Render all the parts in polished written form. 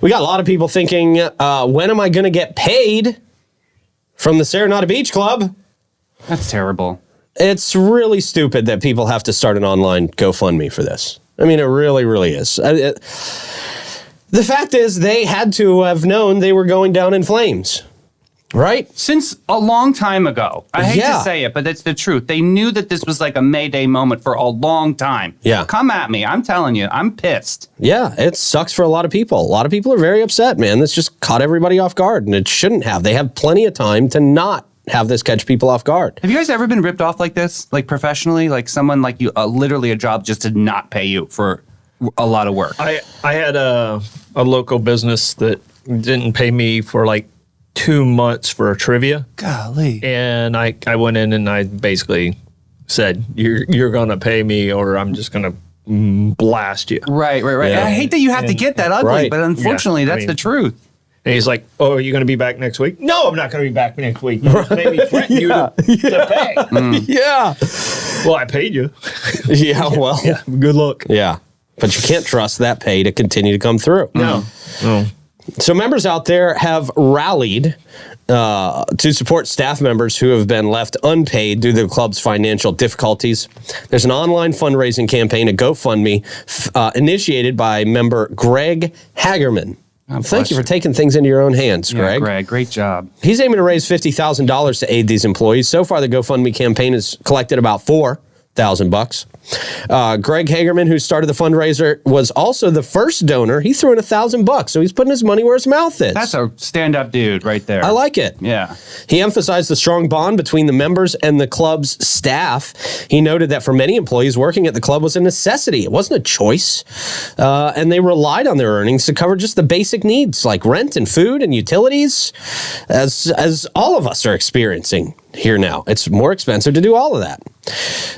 We got a lot of people thinking, when am I going to get paid from the Serenata Beach Club? That's terrible. It's really stupid that people have to start an online GoFundMe for this. I mean, it really, really is. The fact is, they had to have known they were going down in flames, right? Since a long time ago. I hate to say it, but it's the truth. They knew that this was like a Mayday moment for a long time. Yeah. Come at me. I'm telling you, I'm pissed. Yeah, it sucks for a lot of people. A lot of people are very upset, man. This just caught everybody off guard, and it shouldn't have. They have plenty of time to not have this catch people off guard. Have you guys ever been ripped off like this? Like professionally? Like someone like you, literally a job just to not pay you for a lot of work? I had a local business that didn't pay me for like 2 months for a trivia. Golly. And I went in and I basically said, you're going to pay me or I'm just going to blast you. Right. Yeah. I hate that you have to get that ugly, Right. but unfortunately, that's the truth. And he's like, oh, are you going to be back next week? No, I'm not going to be back next week. You just made me threaten you to pay. Yeah. Well, I paid you. Yeah, well. Yeah, good luck. Yeah. But you can't trust that pay to continue to come through. No. So members out there have rallied to support staff members who have been left unpaid due to the club's financial difficulties. There's an online fundraising campaign, a GoFundMe, initiated by member Greg Hagerman. Thank you for taking things into your own hands, Greg. Yeah, Greg, great job. He's aiming to raise $50,000 to aid these employees. So far, the GoFundMe campaign has collected about $4,000. Greg Hagerman, who started the fundraiser, was also the first donor. He threw in $1,000, so he's putting his money where his mouth is. That's a stand-up dude right there. I like it. Yeah. He emphasized the strong bond between the members and the club's staff. He noted that for many employees, working at the club was a necessity. It wasn't a choice. And they relied on their earnings to cover just the basic needs like rent and food and utilities, as all of us are experiencing here now. It's more expensive to do all of that.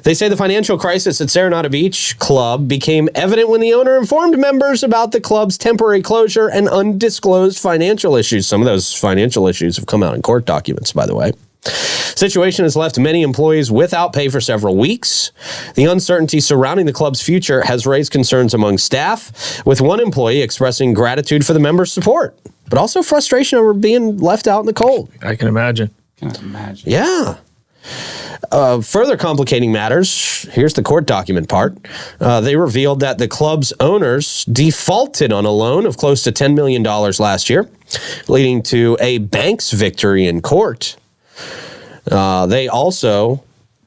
They say the financial crisis at Serenata Beach Club became evident when the owner informed members about the club's temporary closure and undisclosed financial issues. Some of those financial issues have come out in court documents, by the way. Situation has left many employees without pay for several weeks. The uncertainty surrounding the club's future has raised concerns among staff, with one employee expressing gratitude for the members' support, but also frustration over being left out in the cold. I can imagine. Yeah. Further complicating matters, here's the court document part. They revealed that the club's owners defaulted on a loan of close to $10 million last year, leading to a bank's victory in court. They also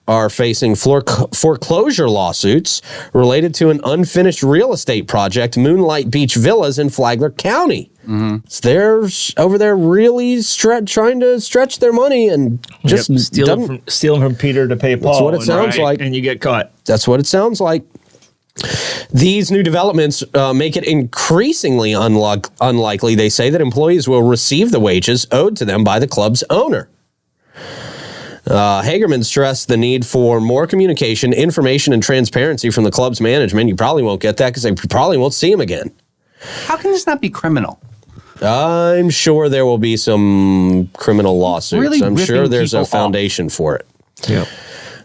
are facing foreclosure lawsuits related to an unfinished real estate project, Moonlight Beach Villas in Flagler County. Mm-hmm. So they're over there really trying to stretch their money and just stealing from Peter to pay Paul. That's what it sounds like. And you get caught. That's what it sounds like. These new developments make it increasingly unlikely, they say, that employees will receive the wages owed to them by the club's owner. Hagerman stressed the need for more communication, information, and transparency from the club's management. You probably won't get that because they probably won't see him again. How can this not be criminal? I'm sure there will be some criminal lawsuits. Really I'm sure there's a people foundation for it. Yeah.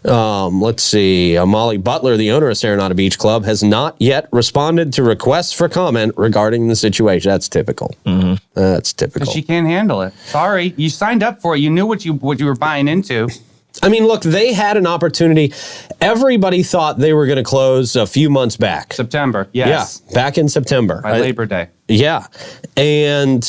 Let's see. Molly Butler, the owner of Serenata Beach Club, has not yet responded to requests for comment regarding the situation. That's typical. Mm-hmm. That's typical. Because she can't handle it. Sorry, you signed up for it. You knew what you were buying into. I mean, look, they had an opportunity. Everybody thought they were going to close a few months back. September, yes. Yeah, back in September. By Labor Day. Yeah. And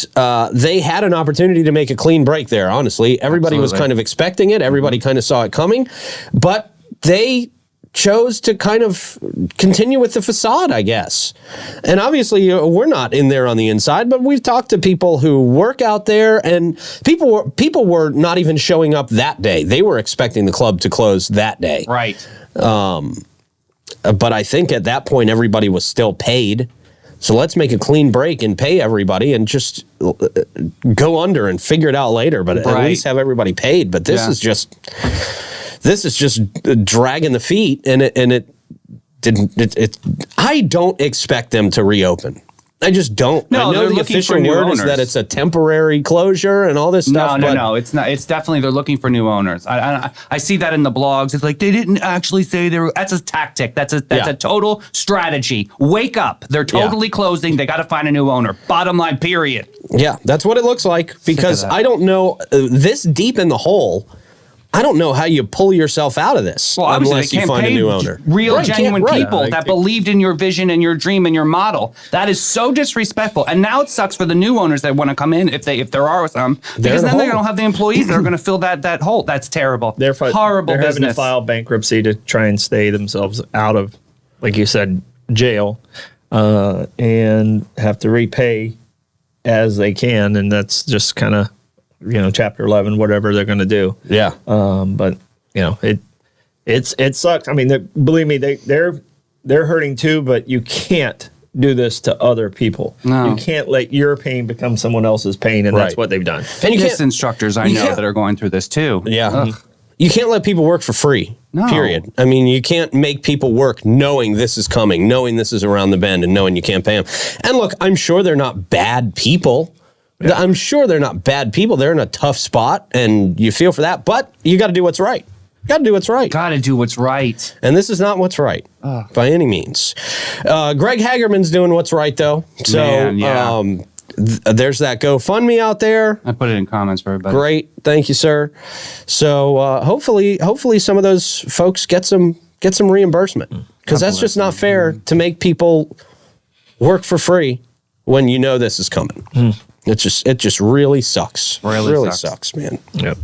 they had an opportunity to make a clean break there, honestly. Everybody was kind of expecting it. Everybody kind of saw it coming. But they chose to kind of continue with the facade, I guess. And obviously, we're not in there on the inside, but we've talked to people who work out there, and people were not even showing up that day. They were expecting the club to close that day. Right. But I think at that point, everybody was still paid. So let's make a clean break and pay everybody and just go under and figure it out later. But at least have everybody paid. But this is just dragging the feet, and it didn't. I don't expect them to reopen. I just don't. No, I know they're the looking official for new word is owners. that it's a temporary closure and all this stuff. No. It's not. It's definitely they're looking for new owners. I see that in the blogs. It's like they didn't actually say they were. That's a tactic. That's a total strategy. Wake up. They're totally closing. They got to find a new owner. Bottom line. Period. Yeah, that's what it looks like. Because I don't know this deep in the hole. I don't know how you pull yourself out of this unless you find a new owner. Real, genuine people that believed in your vision and your dream and your model. That is so disrespectful. And now it sucks for the new owners that want to come in, if there are some, because then they're going to have the employees that are going to fill that hole. That's terrible. Horrible they're business. having to file bankruptcy to try and stay themselves out of, like you said, jail, and have to repay as they can, and that's just kind of, Chapter 11, whatever they're going to do. Yeah. But it sucks. I mean, believe me, they're hurting too. But you can't do this to other people. No. You can't let your pain become someone else's pain, and that's what they've done. Fitness instructors I know that are going through this too. Yeah. Ugh. You can't let people work for free. No. Period. I mean, you can't make people work knowing this is coming, knowing this is around the bend, and knowing you can't pay them. And look, I'm sure they're not bad people. Yeah. I'm sure they're not bad people. They're in a tough spot, and you feel for that. But you got to do what's right. Got to do what's right. Got to do what's right. And this is not what's right by any means. Greg Hagerman's doing what's right, though. So there's that GoFundMe out there. I put it in comments for everybody. Great. Thank you, sir. So hopefully some of those folks get some reimbursement, because that's just not fair to make people work for free when you know this is coming. It just really sucks. Really sucks, man. Yep.